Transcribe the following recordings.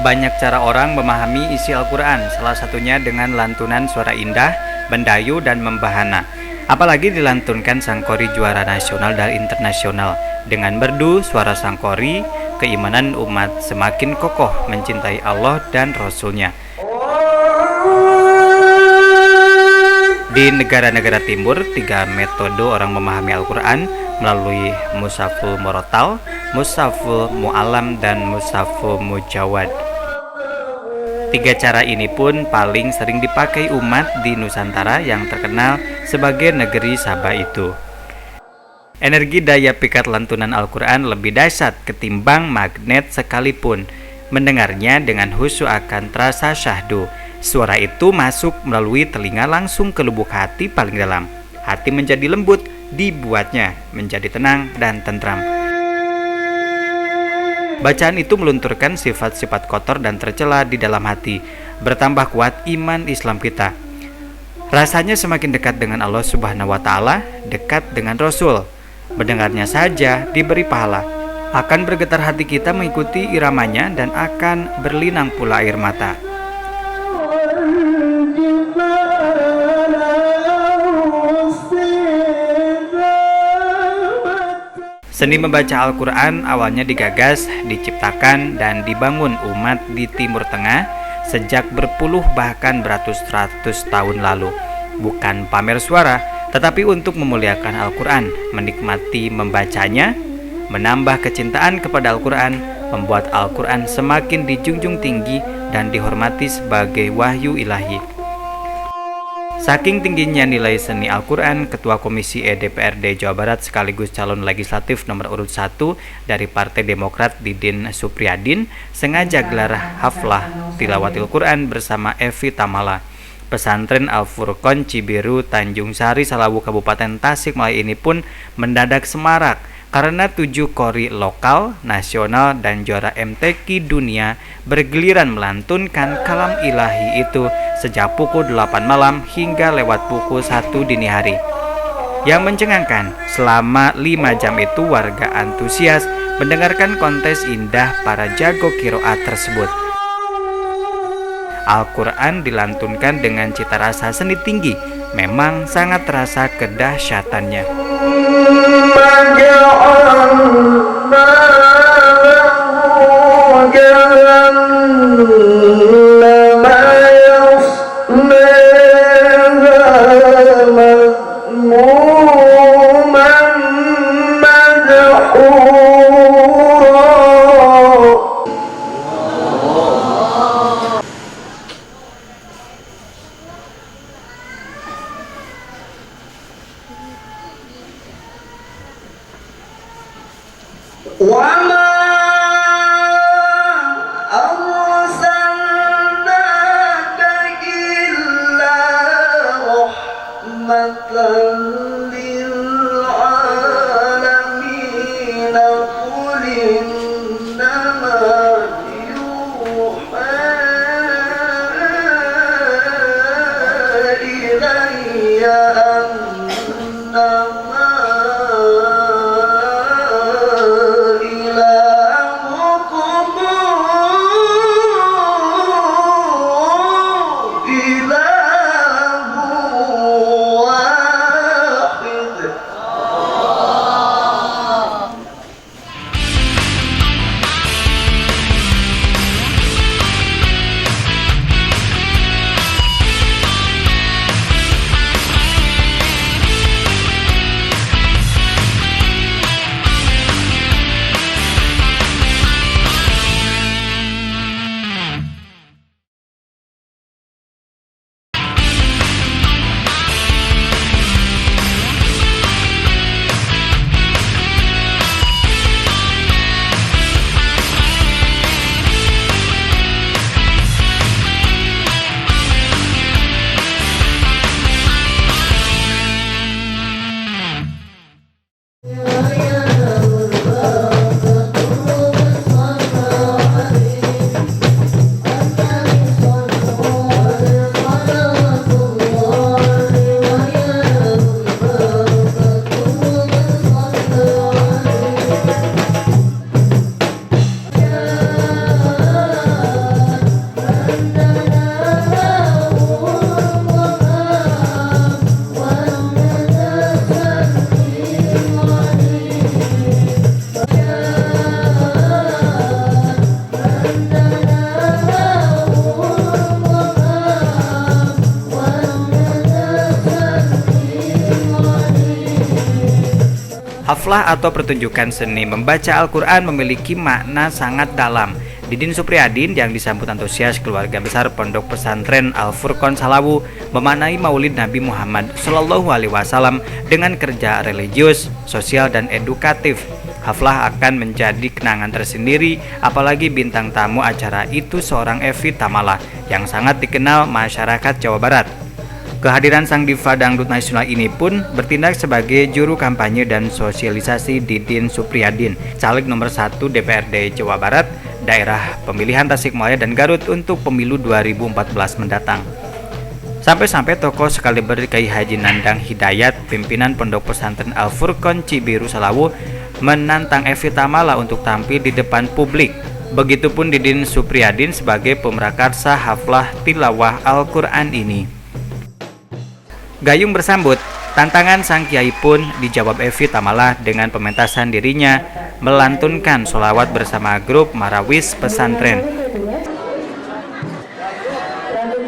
Banyak cara orang memahami isi Al-Quran, salah satunya dengan lantunan suara indah, mendayu, dan membahana. Apalagi dilantunkan sangkori juara nasional dan internasional. Dengan merdu suara sangkori, keimanan umat semakin kokoh mencintai Allah dan Rasul-Nya. Di negara-negara timur, 3 metode orang memahami Al-Quran melalui Mushaful Murattal, Mushaful Mu'allam, dan Mushaful Mujawad. 3 cara ini pun paling sering dipakai umat di Nusantara yang terkenal sebagai negeri Sabah itu. Energi daya pikat lantunan Al-Quran lebih dahsyat ketimbang magnet sekalipun. Mendengarnya dengan khusyuk akan terasa syahdu. Suara itu masuk melalui telinga langsung ke lubuk hati paling dalam. Hati menjadi lembut, dibuatnya menjadi tenang dan tentram. Bacaan itu melunturkan sifat-sifat kotor dan tercela di dalam hati. Bertambah kuat iman Islam kita. Rasanya semakin dekat dengan Allah Subhanahu wa Ta'ala, dekat dengan Rasul. Mendengarnya saja diberi pahala. Akan bergetar hati kita mengikuti iramanya dan akan berlinang pula air mata. Seni membaca Al-Quran awalnya digagas, diciptakan, dan dibangun umat di Timur Tengah sejak berpuluh bahkan beratus-ratus tahun lalu. Bukan pamer suara, tetapi untuk memuliakan Al-Quran, menikmati membacanya, menambah kecintaan kepada Al-Quran, membuat Al-Quran semakin dijunjung tinggi dan dihormati sebagai wahyu ilahi. Saking tingginya nilai seni Al-Quran, Ketua Komisi E DPRD Jawa Barat sekaligus calon legislatif nomor urut 1 dari Partai Demokrat Didin Supriyadin sengaja gelar haflah tilawatil Quran bersama Evi Tamala. Pesantren Al-Furqon Cibiru, Tanjung Sari, Salawu, Kabupaten Tasikmalaya ini pun mendadak semarak karena 7 qori lokal, nasional, dan juara MTQ dunia bergiliran melantunkan kalam ilahi itu sejak pukul 8 malam hingga lewat pukul 1 dini hari. Yang mencengangkan, selama 5 jam itu warga antusias mendengarkan kontes indah para jago qiraat tersebut. Al-Quran dilantunkan dengan cita rasa seni tinggi, memang sangat terasa kedahsyatannya. Haflah atau pertunjukan seni membaca Al-Quran memiliki makna sangat dalam. Didin Supriyadin yang disambut antusias keluarga besar Pondok Pesantren Al-Furqon Salawu memaknai Maulid Nabi Muhammad SAW dengan kerja religius, sosial, dan edukatif. Haflah akan menjadi kenangan tersendiri, apalagi bintang tamu acara itu seorang Evi Tamala yang sangat dikenal masyarakat Jawa Barat. Kehadiran sang diva dangdut nasional ini pun bertindak sebagai juru kampanye dan sosialisasi Didin Supriyadin, caleg nomor 1 DPRD Jawa Barat, daerah pemilihan Tasikmalaya dan Garut untuk pemilu 2014 mendatang. Sampai-sampai tokoh sekaliber Kyai Haji Nandang Hidayat, pimpinan Pondok Pesantren Al-Furqon Cibiru Salawu, menantang Evi Tamala untuk tampil di depan publik. Begitupun Didin Supriyadin sebagai pemrakarsa haflah tilawah Al-Quran ini. Gayung bersambut, tantangan sang kiai pun dijawab Evi Tamala dengan pementasan dirinya melantunkan sholawat bersama grup Marawis Pesantren. Lagu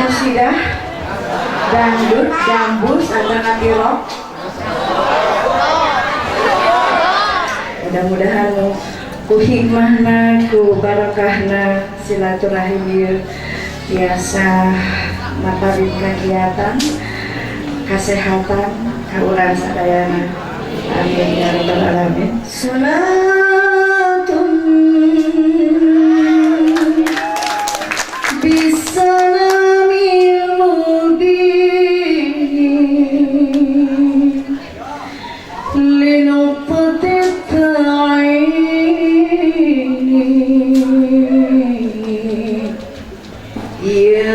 musidah, dangdut, gambus, alternatif rock. Mudah-mudahan ku hikmahna, ku barakahna, silaturahim ieu biasa matarin kegiatan, kesehatan, kaurang sadayana. Amin ya rabbal alamin. Salatun bisalamil mubin linuqtatit Yeah.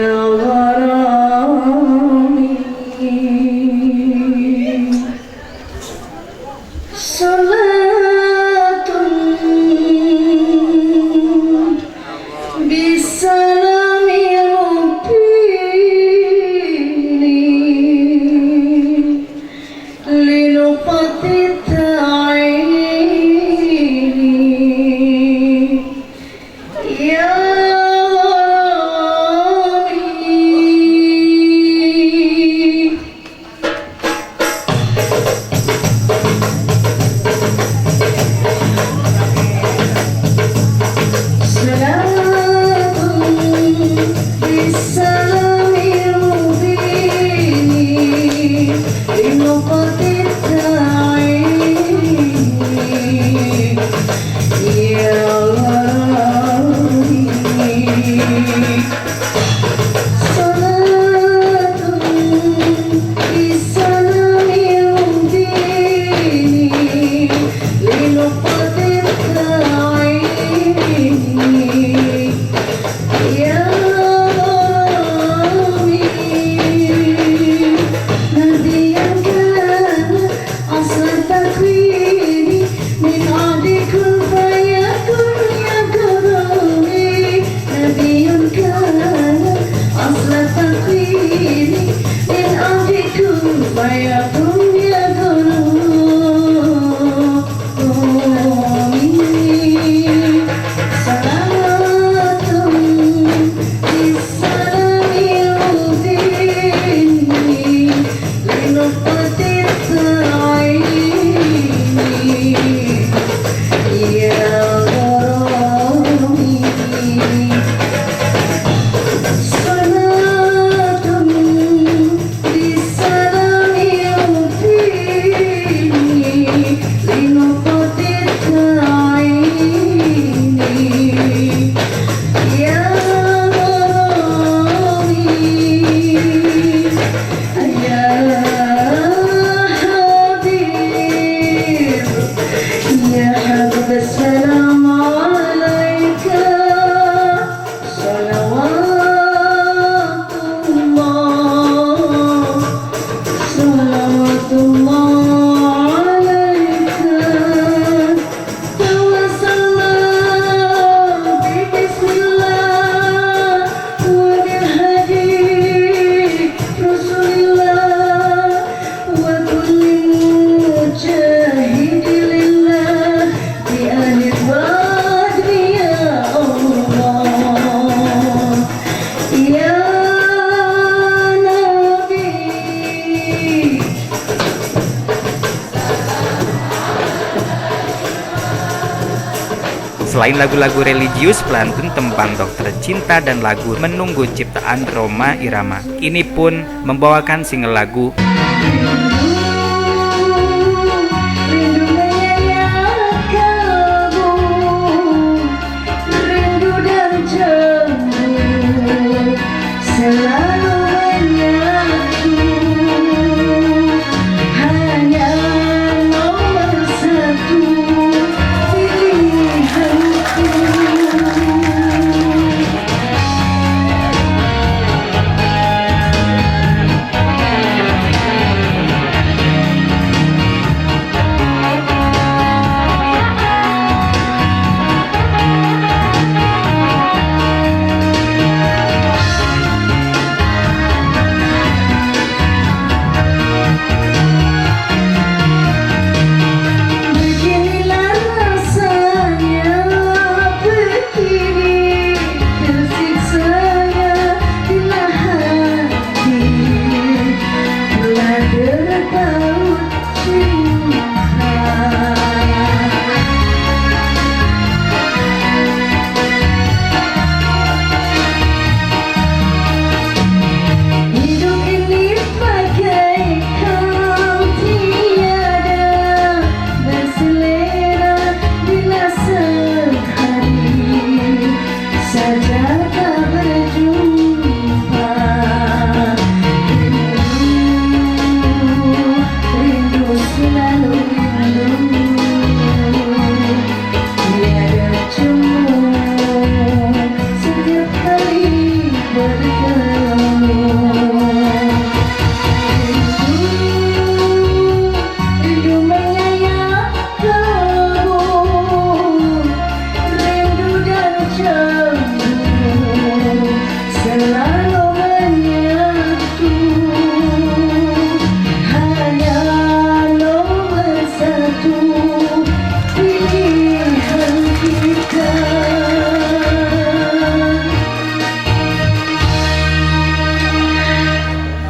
Selain lagu-lagu religius, pelantun tembang Dokter Cinta dan lagu Menunggu ciptaan Rhoma Irama ini pun membawakan single lagu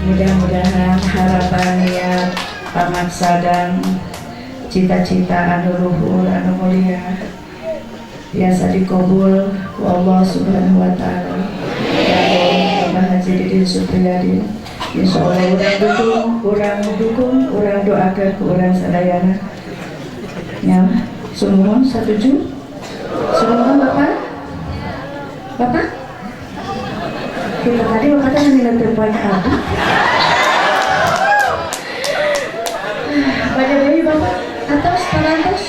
mudah-mudahan harapan niat pamaksa dan cita-cita anu luhur anu mulia biasa dikabul ku Allah Subhanahu wa taala. Ya Allah, Haji Didin Supriyadi. Insyaallah urang dukung, urang doakeun ku urang sadayana. Ya, sumuhun satuju. Sumuhun Bapak. Bapak? Kita tadi Bapak kan minta tempat apa? Banyak dari Bapak atas, atas.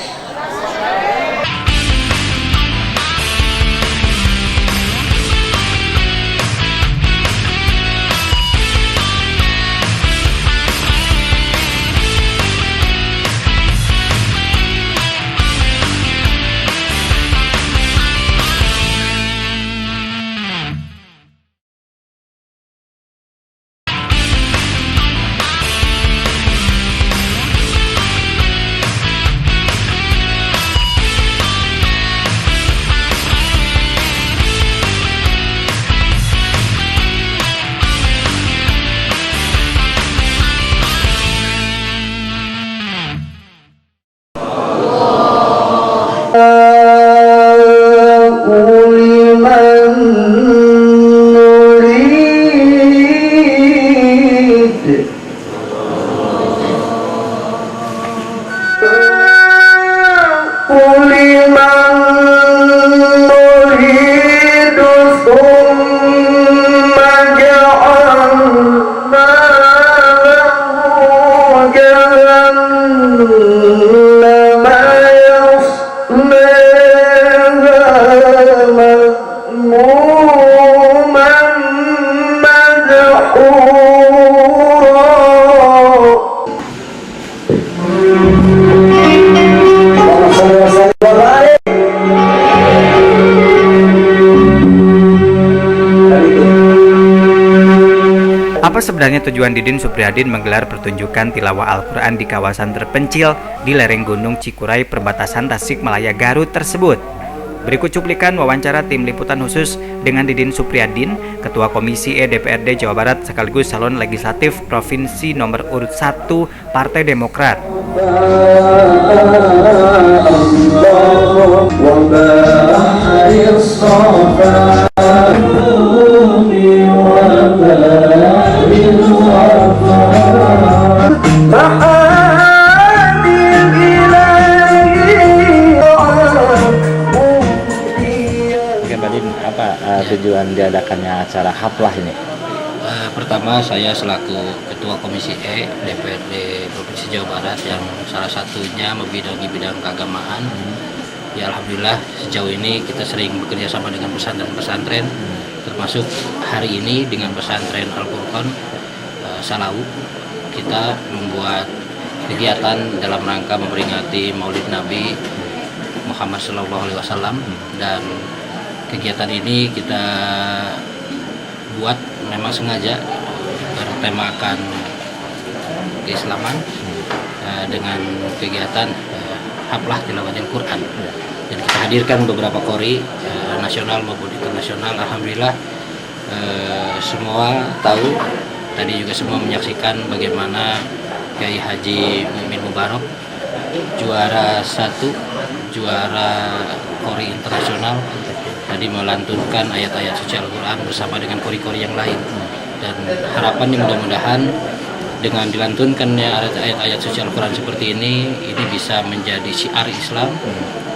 Apa sebenarnya tujuan Didin Supriyadin menggelar pertunjukan tilawah Al-Quran di kawasan terpencil di lereng Gunung Cikuray perbatasan Tasikmalaya Garut tersebut? Berikut cuplikan wawancara tim liputan khusus dengan Didin Supriyadin, Ketua Komisi E DPRD Jawa Barat sekaligus calon legislatif Provinsi nomor urut 1 Partai Demokrat. Allah Oke, berarti apa tujuan diadakannya acara haflah ini? Pertama, saya selaku Ketua Komisi E DPRD Provinsi Jawa Barat yang salah satunya membidangi bidang keagamaan. Ya alhamdulillah sejauh ini kita sering bekerja sama dengan pesantren-pesantren, termasuk hari ini dengan pesantren Al-Furqan Salawu. Kita membuat kegiatan dalam rangka memperingati Maulid Nabi Muhammad SAW, dan kegiatan ini kita buat memang sengaja bertemakan keislaman dengan kegiatan haflah tilawatil Quran, dan kita hadirkan beberapa qori nasional maupun internasional. Alhamdulillah semua tahu, tadi juga semua menyaksikan bagaimana Kiai Haji Mu'min Mubarak juara qori internasional tadi melantunkan ayat-ayat suci Al-Quran bersama dengan qori-qori yang lain, dan harapannya mudah-mudahan dengan dilantunkannya ayat-ayat suci Al-Quran seperti ini bisa menjadi syiar Islam,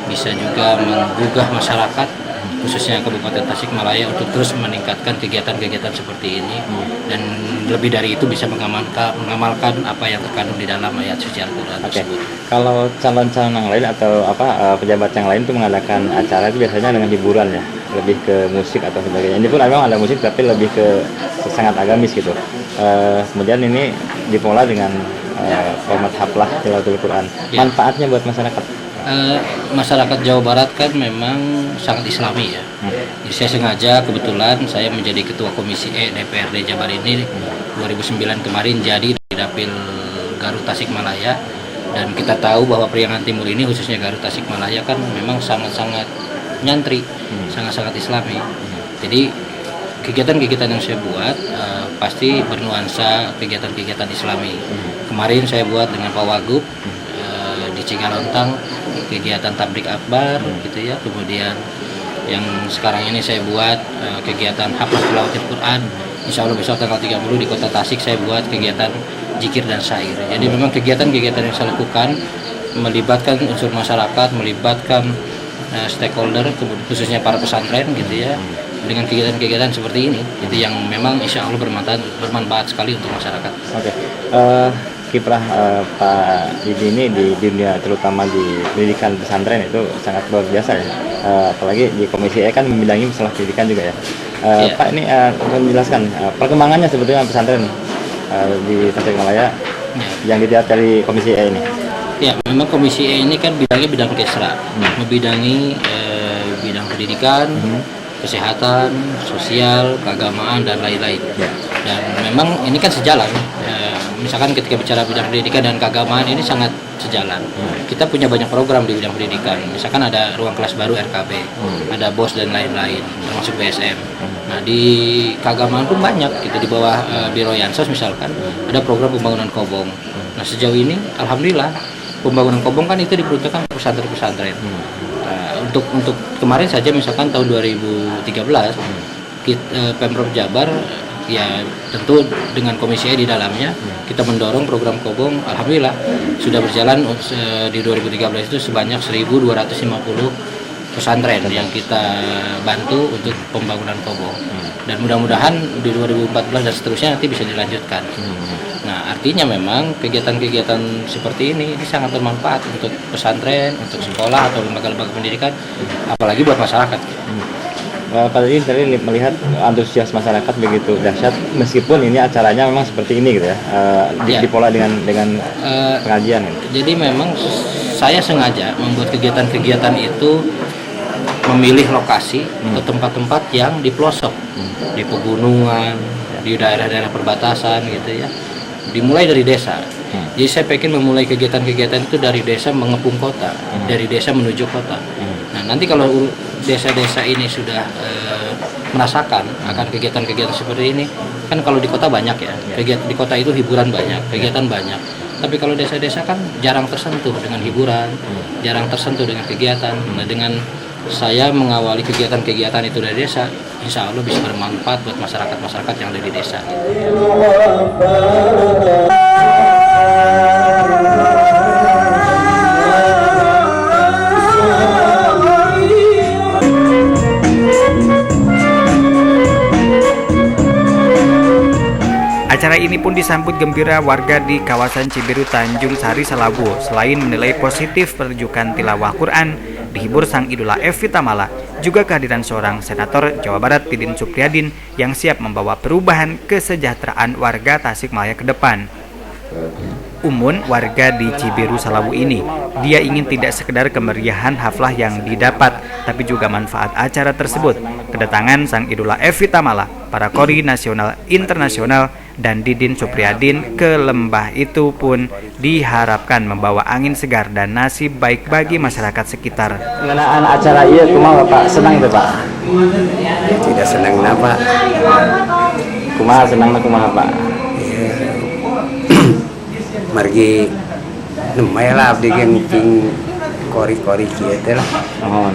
bisa juga menggugah masyarakat khususnya Kabupaten Tasikmalaya untuk terus meningkatkan kegiatan-kegiatan seperti ini, dan lebih dari itu bisa mengamalkan apa yang terkandung di dalam ayat suci Al-Quran tersebut. Kalau calon-calon yang lain atau pejabat yang lain itu mengadakan acara itu biasanya dengan hiburan ya, lebih ke musik atau sebagainya. Ini pun memang ada musik tapi lebih ke sangat agamis gitu. Kemudian ini dipola dengan format haflah tilawatul Quran. Ya. Manfaatnya buat masyarakat? Masyarakat Jawa Barat kan memang sangat islami ya. Jadi saya sengaja, kebetulan saya menjadi Ketua Komisi E DPRD Jabar ini 2009 kemarin jadi di Dapil Garut Tasikmalaya, dan kita tahu bahwa Priangan Timur ini khususnya Garut Tasikmalaya kan memang sangat-sangat nyantri, sangat-sangat islami. Jadi kegiatan-kegiatan yang saya buat pasti bernuansa kegiatan-kegiatan islami. Kemarin saya buat dengan Pak Wagub di Cigalontang kegiatan tablik akbar gitu ya. Kemudian yang sekarang ini saya buat kegiatan haflah tilawatil Quran. Insya Allah besok tanggal 30 di Kota Tasik saya buat kegiatan zikir dan syair. Jadi memang kegiatan-kegiatan yang saya lakukan melibatkan unsur masyarakat, melibatkan stakeholder, khususnya para pesantren gitu ya, dengan kegiatan-kegiatan seperti ini itu yang memang insya Allah bermanfaat sekali untuk masyarakat. Oke. Kiprah Pak Didi ini di dunia, terutama di pendidikan pesantren itu sangat luar biasa ya. Apalagi di Komisi E kan membidangi masalah pendidikan juga ya. Iya. Pak ini menjelaskan perkembangannya sebetulnya pesantren di Tasikmalaya yang dilihat dari Komisi E ini. Ya, memang Komisi E ini kan bidangnya bidang kesra, membidangi bidang pendidikan, kesehatan, sosial, keagamaan, dan lain-lain. Dan memang ini kan sejalan. Misalkan ketika bicara bidang pendidikan dan keagamaan ini sangat sejalan. Kita punya banyak program di bidang pendidikan. Misalkan ada ruang kelas baru RKB, ada BOS dan lain-lain, termasuk BSM. Nah di keagamaan pun banyak. Gitu di bawah Biro Yansos misalkan ada program pembangunan kobong. Nah sejauh ini, alhamdulillah pembangunan kobong kan itu diperuntukkan pesantren-pesantren. Untuk kemarin saja misalkan tahun 2013 Pemprov Jabar ya tentu dengan Komisi E di dalamnya kita mendorong program kobong. Alhamdulillah sudah berjalan di 2013 itu sebanyak 1.250 pesantren yang kita bantu untuk pembangunan kobong, dan mudah-mudahan di 2014 dan seterusnya nanti bisa dilanjutkan. Nah artinya memang kegiatan-kegiatan seperti ini sangat bermanfaat untuk pesantren, untuk sekolah atau lembaga-lembaga pendidikan, apalagi buat masyarakat. Pak Didi tadi melihat antusias masyarakat begitu dahsyat, meskipun ini acaranya memang seperti ini gitu ya, dipola dengan pengajian. Jadi memang saya sengaja membuat kegiatan-kegiatan itu memilih lokasi atau tempat-tempat yang di pelosok, di pegunungan, di daerah-daerah perbatasan gitu ya. Dimulai dari desa. Jadi saya pengen memulai kegiatan-kegiatan itu dari desa mengepung kota, dari desa menuju kota. Nah nanti kalau desa-desa ini sudah merasakan akan kegiatan-kegiatan seperti ini, kan kalau di kota banyak ya, kegiatan di kota itu hiburan banyak, kegiatan banyak. Tapi kalau desa-desa kan jarang tersentuh dengan hiburan, jarang tersentuh dengan kegiatan. Nah dengan saya mengawali kegiatan-kegiatan itu dari desa, insya Allah bisa bermanfaat buat masyarakat-masyarakat yang ada di desa. Acara ini pun disambut gembira warga di kawasan Cibiru Tanjung Sari Salawu. Selain menilai positif pertunjukan tilawah Quran, dihibur sang idola Evi Tamala, juga kehadiran seorang senator Jawa Barat Didin Supriyadin yang siap membawa perubahan kesejahteraan warga Tasikmalaya ke depan. Umun, warga di Cibiru Salawu ini, dia ingin tidak sekedar kemeriahan haflah yang didapat, tapi juga manfaat acara tersebut. Kedatangan sang idola Evi Tamala, para kori nasional internasional, dan Didin Supriyadin ke lembah itu pun diharapkan membawa angin segar dan nasib baik bagi masyarakat sekitar. Mengenai acara iya, kumaha Bapak senang itu Pak? Tidak senang apa? Kumaha senang kumaha Pak? Margi nemai lah abdi genting kori-kori kieu teh lah. Mohon.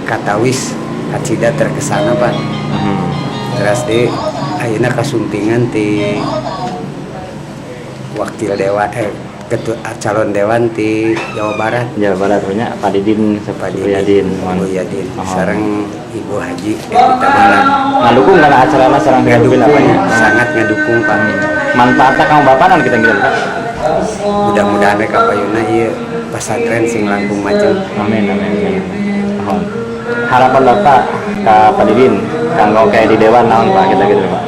Katawis kacida terkesana Pak. Terus di ayeuna kasuntingan ti wakil dewan ketua calon dewan ti Jawa Barat. Jawa Barat punya Pak Didin Supriyadin. Supriyadin. Sareng Ibu Haji Evi Tamala. Ngadukung karena acaranya sareng ngedukung apanya? Sangat ngedukung Pak. Manfaatnya kamu Bapak non kita ngirim Pak. Mudah-mudahan mereka payuna ieu pesantren sing langkung majeng. Amin amin. Mohon. Harapan Bapak ke Pak Didin kanggo kayak di dewan naon Pak kita gitu Pak.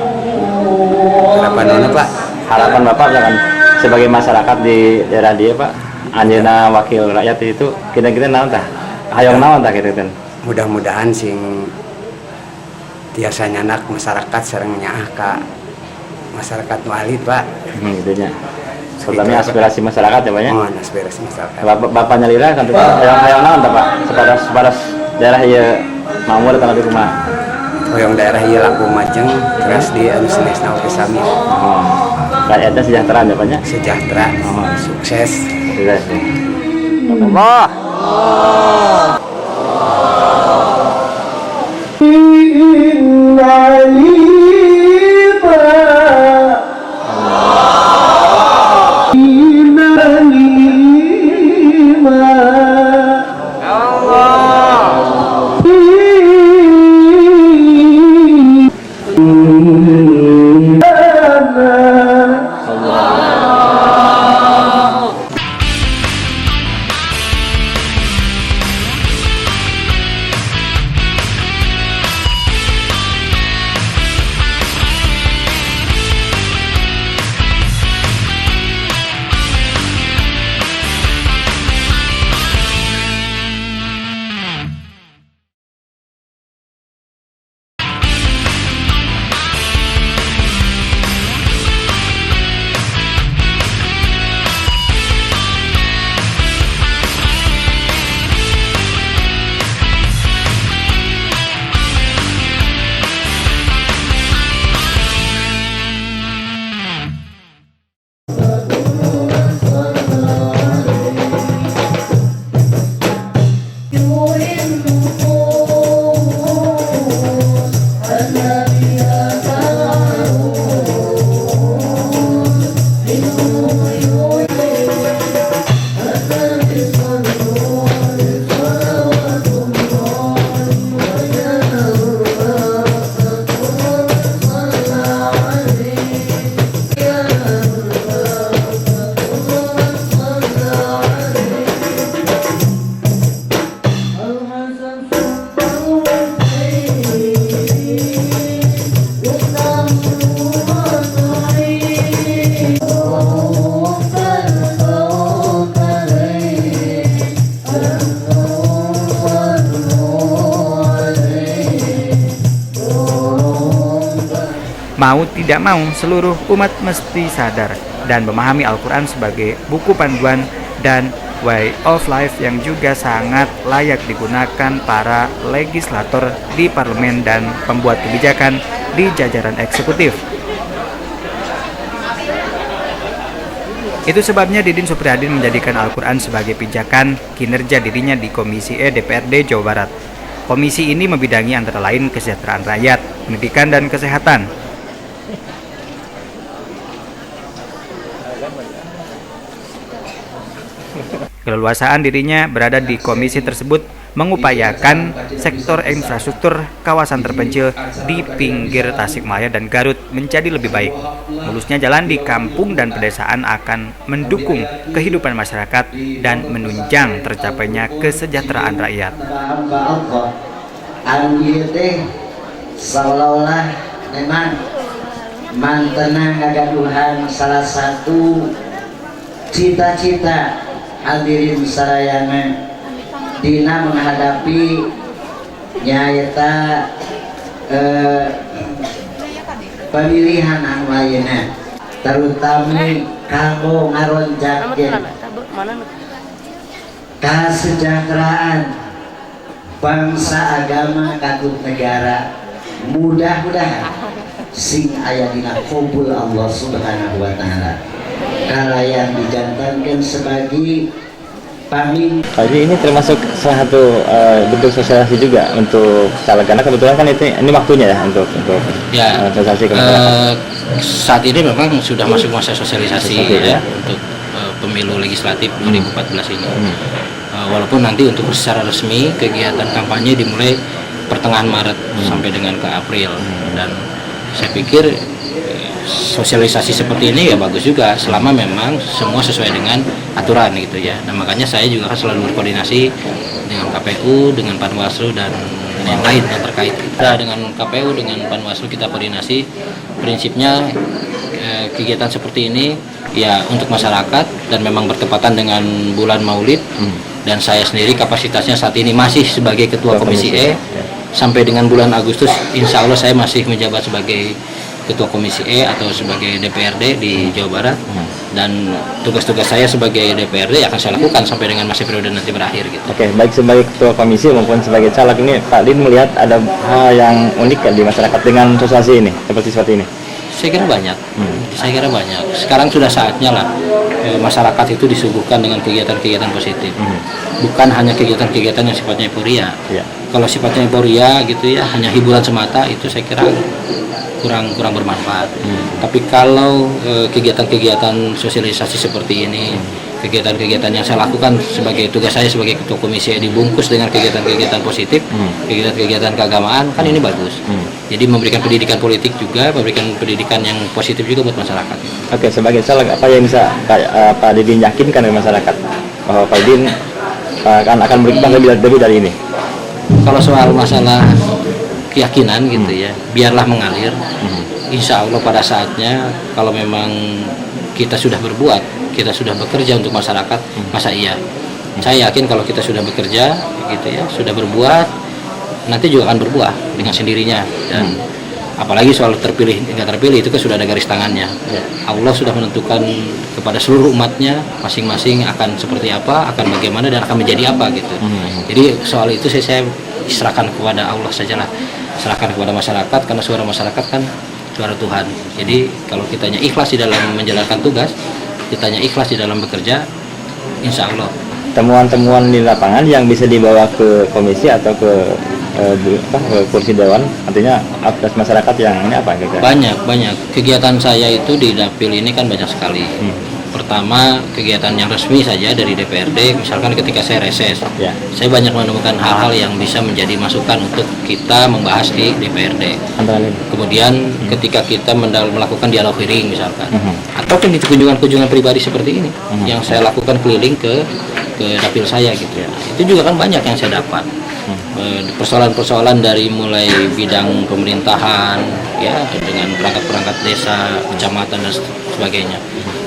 Harapan mana Pak? Harapan Bapak jangan sebagai masyarakat di daerah dia Pak, anjeunna wakil rakyat itu kita naon tah? Hayang naon tah kita Mudah-mudahan sing tiasa nyanak masyarakat sareng nyaah ka masyarakat nu alit Pak. Gitu nya. Terutama aspirasi masyarakat ya Pak ya. Oh, aspirasi masyarakat. Bapak nyalira kan tuh hayang naon tah Pak? Sepadas daerah ieu makmur tanggal di rumah. Hoyong daerah ieu langkung majeng terus di anu sanesna oge sami. Rakyatnya sejahtera ya Pak ya. Sejahtera, sukses. Sukses. Allah. Mau tidak mau, seluruh umat mesti sadar dan memahami Al-Quran sebagai buku panduan dan way of life yang juga sangat layak digunakan para legislator di parlemen dan pembuat kebijakan di jajaran eksekutif. Itu sebabnya Didin Supriyadin menjadikan Al-Quran sebagai pijakan kinerja dirinya di Komisi E DPRD Jawa Barat. Komisi ini membidangi antara lain kesejahteraan rakyat, pendidikan, dan kesehatan. Keleluasaan dirinya berada di komisi tersebut mengupayakan sektor infrastruktur kawasan terpencil di pinggir Tasikmalaya dan Garut menjadi lebih baik. Mulusnya jalan di kampung dan pedesaan akan mendukung kehidupan masyarakat dan menunjang tercapainya kesejahteraan rakyat. Hamba Allah, anu teh seolah-olah memang mantena ngagaduhan salah satu cita-cita hadirin sarayana dina menghadapi nyaeta pemilihan anu ayeuna, terutama kanggo ngaronjakeun kesejahteraan bangsa, agama, kagum negara. Mudah-mudahan sing aya dina qabul Allah Subhanahu wa taala kalayan dijantankan sebagai pamimpin. Jadi ini termasuk salah satu bentuk sosialisasi juga untuk caleg, karena kebetulan kan ini waktunya ya untuk sosialisasi ke masyarakat. Saat ini memang sudah masuk masa sosialisasi ya untuk pemilu legislatif 2014 ini. Walaupun nanti untuk secara resmi kegiatan kampanye dimulai pertengahan Maret sampai dengan ke April, dan saya pikir sosialisasi seperti ini ya bagus juga selama memang semua sesuai dengan aturan gitu ya. Nah makanya saya juga selalu berkoordinasi dengan KPU, dengan Panwaslu dan yang lain yang terkait. Nah, dengan KPU, dengan Panwaslu kita koordinasi. Prinsipnya kegiatan seperti ini ya untuk masyarakat dan memang bertepatan dengan bulan Maulid. Dan saya sendiri kapasitasnya saat ini masih sebagai Ketua Komisi E sampai dengan bulan Agustus, insya Allah saya masih menjabat sebagai Ketua Komisi E atau sebagai DPRD di Jawa Barat, dan tugas-tugas saya sebagai DPRD akan saya lakukan sampai dengan masa periode nanti berakhir gitu. Oke, baik sebagai Ketua Komisi maupun sebagai caleg ini, Pak Din melihat ada hal yang unik kan di masyarakat dengan sosialisasi ini seperti ini? Saya kira banyak. Saya kira banyak. Sekarang sudah saatnya lah masyarakat itu disuguhkan dengan kegiatan-kegiatan positif. Bukan hanya kegiatan-kegiatan yang sifatnya euforia. Ya. Kalau sifatnya euforia gitu ya, hanya hiburan semata, itu saya kira kurang bermanfaat. Tapi kalau kegiatan-kegiatan sosialisasi seperti ini, kegiatan-kegiatan yang saya lakukan sebagai tugas saya sebagai Ketua Komisi dibungkus dengan kegiatan-kegiatan positif, kegiatan-kegiatan keagamaan, kan ini bagus. Jadi memberikan pendidikan politik juga, memberikan pendidikan yang positif juga buat masyarakat. Oke, sebagai caleg apa yang bisa Pak Didin yakinkan ke masyarakat bahwa Pak Didin akan berikan lebih dari ini? Kalau soal masalah keyakinan gitu ya, biarlah mengalir. Insya Allah pada saatnya kalau memang kita sudah berbuat, kita sudah bekerja untuk masyarakat, masa iya? Saya yakin kalau kita sudah bekerja gitu ya, sudah berbuat, nanti juga akan berbuah dengan sendirinya. Dan apalagi soal terpilih nggak terpilih itu kan sudah ada garis tangannya. Allah sudah menentukan kepada seluruh umatnya masing-masing akan seperti apa, akan bagaimana, dan akan menjadi apa gitu. Jadi soal itu saya serahkan kepada Allah sajalah, serahkan kepada masyarakat, karena suara masyarakat kan suara Tuhan. Jadi kalau kitanya ikhlas di dalam menjalankan tugas, kitanya ikhlas di dalam bekerja, insya Allah. Temuan-temuan di lapangan yang bisa dibawa ke komisi atau ke kursi dewan, artinya akses masyarakat yang ini apa kira-kira? Banyak kegiatan saya itu di dapil ini kan banyak sekali. Pertama, kegiatan yang resmi saja dari DPRD, misalkan ketika saya reses, saya banyak menemukan hal-hal yang bisa menjadi masukan untuk kita membahas di DPRD. Kemudian ketika kita melakukan dialog hearing misalkan, ataupun itu kunjungan pribadi seperti ini, yang saya lakukan keliling ke dapil saya gitu ya, itu juga kan banyak yang saya dapat. Persoalan-persoalan dari mulai bidang pemerintahan ya, dengan perangkat-perangkat desa, kecamatan dan sebagainya,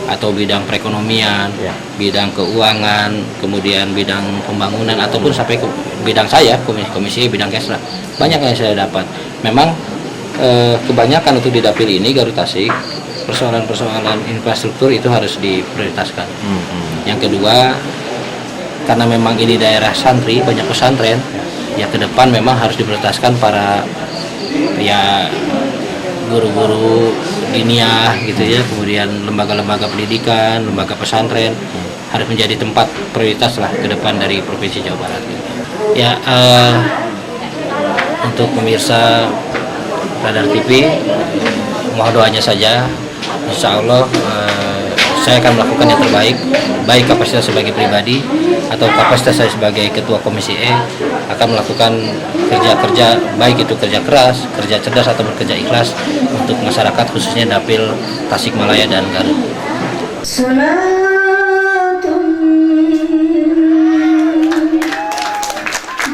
atau bidang perekonomian, bidang keuangan, kemudian bidang pembangunan, ataupun sampai ke bidang saya komisi bidang kesra, banyak yang saya dapat. Memang kebanyakan untuk di dapil ini Garut Tasik, persoalan-persoalan infrastruktur itu harus diprioritaskan. Yang kedua, karena memang ini daerah santri, banyak pesantren, ya ke depan memang harus diprioritaskan para ya guru-guru diniyah gitu ya, kemudian lembaga-lembaga pendidikan, lembaga pesantren harus menjadi tempat prioritas lah ke depan dari Provinsi Jawa Barat. Ya, untuk pemirsa Radar TV, mohon doanya saja. Insya Allah saya akan melakukan yang terbaik, baik kapasitas sebagai pribadi atau kapasitas saya sebagai Ketua Komisi E akan melakukan kerja-kerja, baik itu kerja keras, kerja cerdas atau bekerja ikhlas untuk masyarakat, khususnya Dapil Tasikmalaya dan Garut. Salatun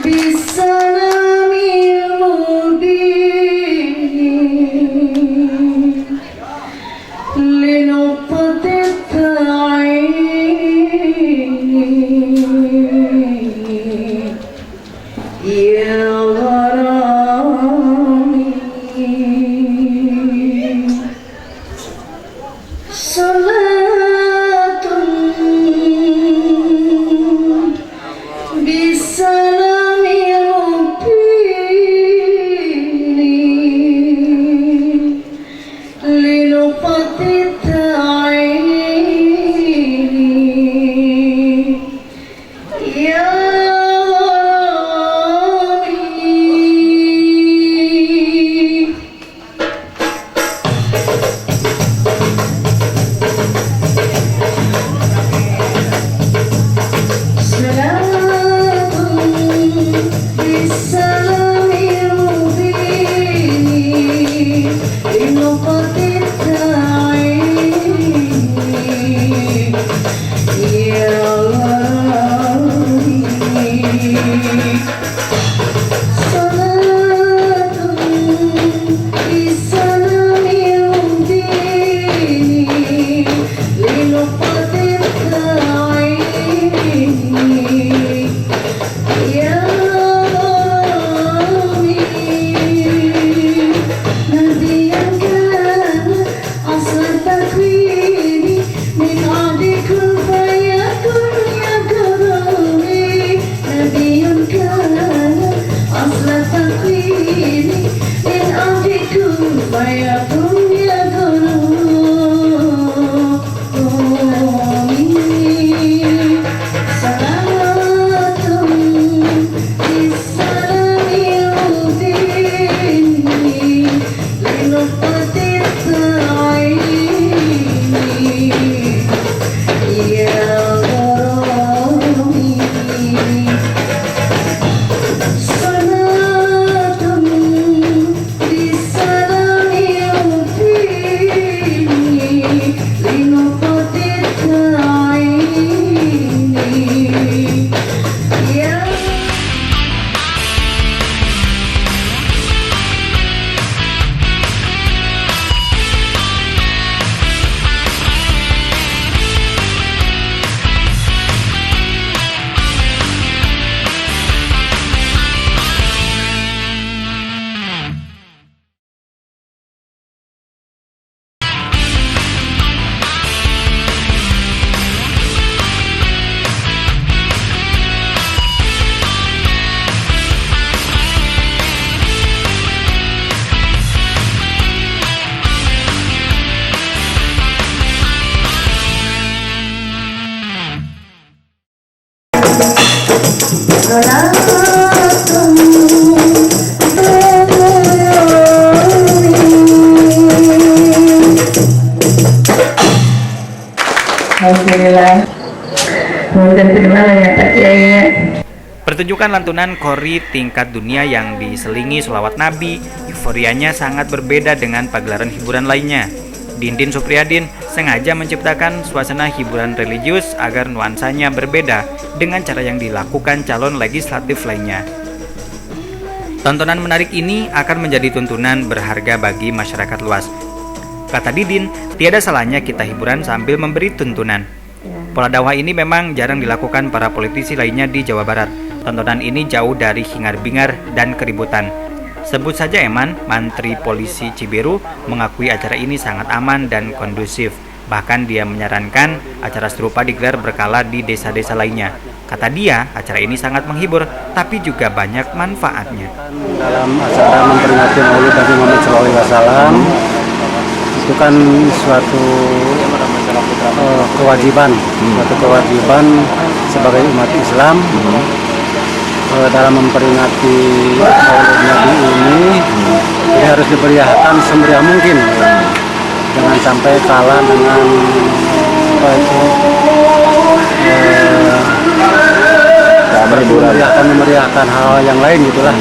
bisalamil mubin linuqtatit ta'in ya gharami salatun bisalamil mubin linuqtatit ta'in ya gharami. Salatun bisalamil mubin linuqtatit ta'in ya gharami. Salatun bisalamil mubin linuqtatit ta'in ya gharami. Nabiyan kana asal takwini min adikul fayakun ya gharami. Nabiyan kana asal takwini min adikul fayakun ya gharami. Salatun bisalamil mubin linuqtatit ta'in ya gharami. Salatun bisalamil mubin linuqtatit ta'in ya. Alhamdulillah. Mohon terima ya Pak Kiai. Pertunjukan lantunan Qori tingkat dunia yang diselingi sholawat Nabi, euforianya sangat berbeda dengan pagelaran hiburan lainnya. Dindin Supriyadin sengaja menciptakan suasana hiburan religius agar nuansanya berbeda dengan cara yang dilakukan calon legislatif lainnya. Tontonan menarik ini akan menjadi tuntunan berharga bagi masyarakat luas. Kata Didin, tiada salahnya kita hiburan sambil memberi tuntunan. Pola dakwah ini memang jarang dilakukan para politisi lainnya di Jawa Barat. Tontonan ini jauh dari hingar-bingar dan keributan. Sebut saja Eman, Mantri Polisi Cibiru, mengakui acara ini sangat aman dan kondusif. Bahkan dia menyarankan acara serupa digelar berkala di desa-desa lainnya. Kata dia, acara ini sangat menghibur, tapi juga banyak manfaatnya. Dalam acara memperingati Maulid Nabi Muhammad SAW, itu kan suatu kewajiban sebagai umat Islam dalam memperingati Maulid Nabi ini harus diberiakan semeriah mungkin, jangan sampai kalah dengan memeriahkan hal yang lain gitulah.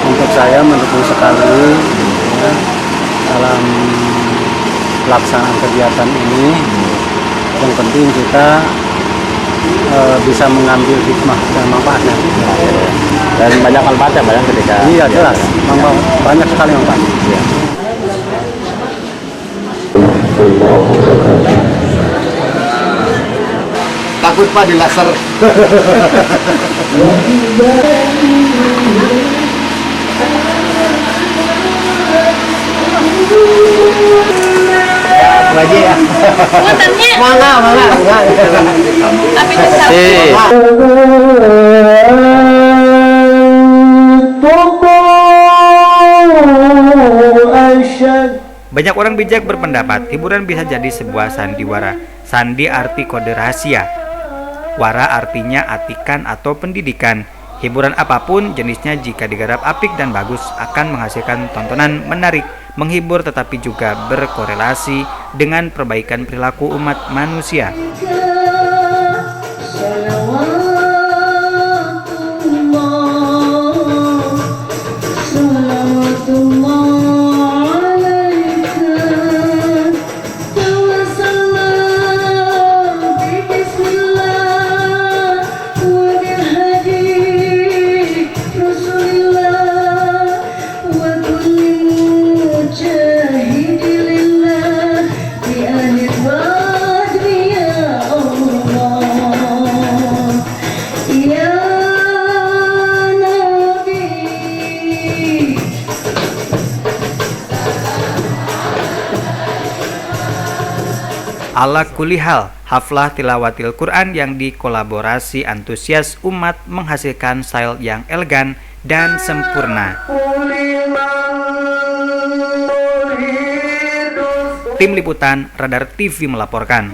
Untuk saya mendukung sekali ya, dalam pelaksanaan kegiatan ini. Yang penting kita bisa mengambil hikmah dan manfaatnya. Dan banyak manfaatnya banyak ketika. Iya jelas, banyak sekali manfaatnya. Ya. Takut Pak di laser. Aku aja ya. Mana. Tapi bisa. Banyak orang bijak berpendapat hiburan bisa jadi sebuah sandiwara. Sandi arti kode rahasia. Wara artinya atikan atau pendidikan. Hiburan apapun jenisnya jika digarap apik dan bagus akan menghasilkan tontonan menarik, menghibur tetapi juga berkorelasi dengan perbaikan perilaku umat manusia. Ala kulli hal, haflah tilawatil Quran yang dikolaborasi antusias umat menghasilkan style yang elegan dan sempurna. Tim Liputan Radar TV melaporkan.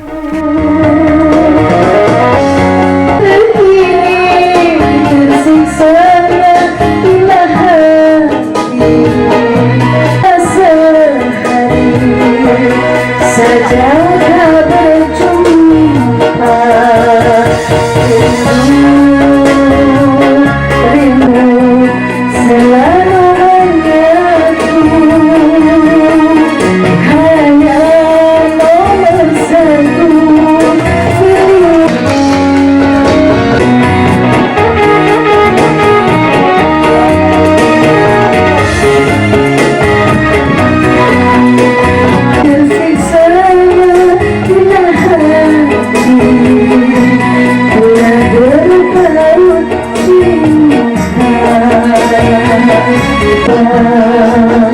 Cinta